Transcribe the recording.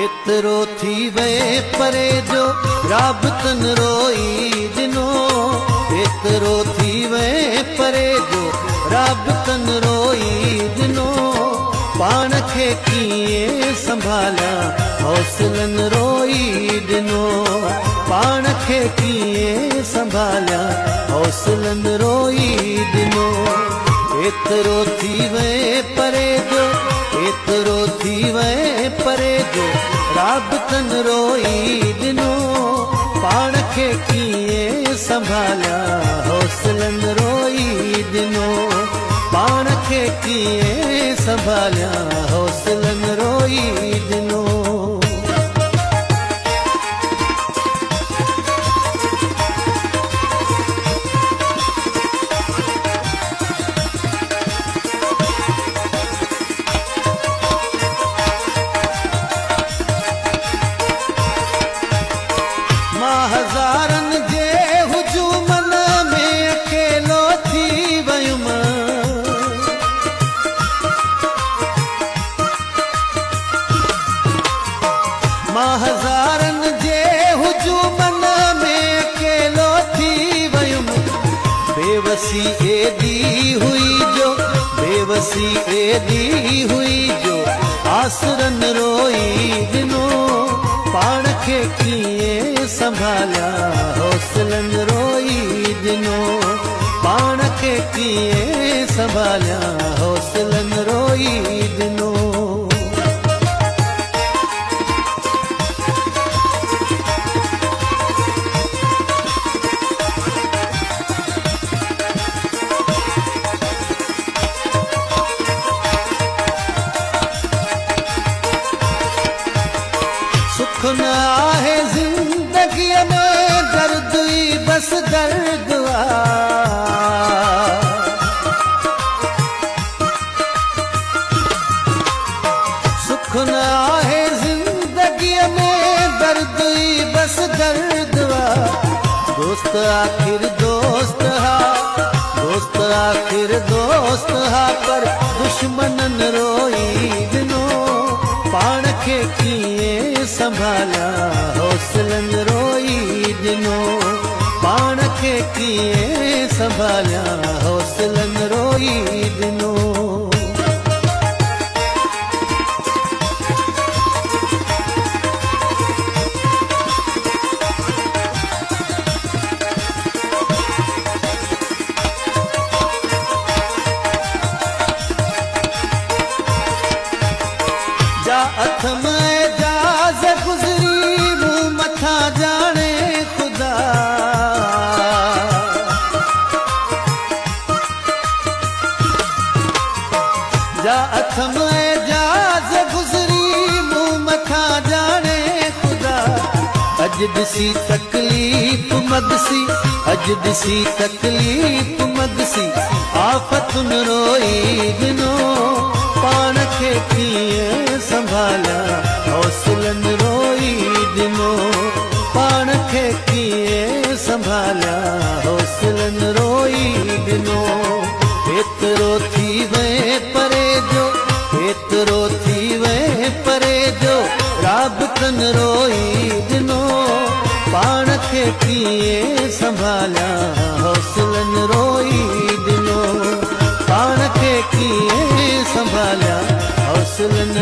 एतिरो थी वे परे जो राबतन रोई दिनो। एतिरो थी वे परे जो राबतन रोई दिनो। पाण खे कीअं संभालिया हौसलन रोई दिनो। पाण खे कीअं संभालिया हौसलन रोई दिनो। एतिरो थी वे परे जो एतिरो थी वे परे जो राबतन रोई दिनो। पाण खे कीअं संभालिया हौसलन रोई दिनो। पाण खे कीअं संभालिया हौसलन रोई दिनो। हज़ारनि जे हुजूमन में अकेलो थी वयुमि। मां हज़ारनि जे हुजूमन में अकेलो थी वयुमि। बेवसी एॾी हुई जो बेवसी एॾी हुई जो आसरन रोई दिनो। पाण खे कीअं संभालिया हौसलन रोई दिनो। पाण खे कीअं संभालिया हौसलन रोई दिनो। सुख न आहे ज़िंदगीअ में दर्द ई बस दर्द सुख न आहे ज़िंदगीअ में दर्द ई बस दर्द दोस्त आखिर दोस्त हा दोस्त आखिर दोस्त हा पर दुश्मनन रोई दिनो। पाण खे कीअं संभालिया हौसलन रोई दिनो। पाण खे कीअं संभालिया हौसलन रोई दिनो। जा अथ में जाज़ गुज़री मूं मथां जाने खुदा। जा अथ में जाज़ गुज़री मूं मथां जाने खुदा। अॼु ॾिसी तकलीफ़ मगसी अॼु ॾिसी तकलीफ़ मगसी आफ़तुन रोई दिनो। पाण खे कीअं संभालिया हौसलन रोई दिनो। पाण खे कीअं संभालिया हौसलन रोई दिनो। एतिरो थी वे परे जो एतिरो थी वे परे जो राबतन रोई दिनो। पाण खे कीअं संभालिया हौसलन रोई दिनो। पाण खे कीअं संभालिया हौसलन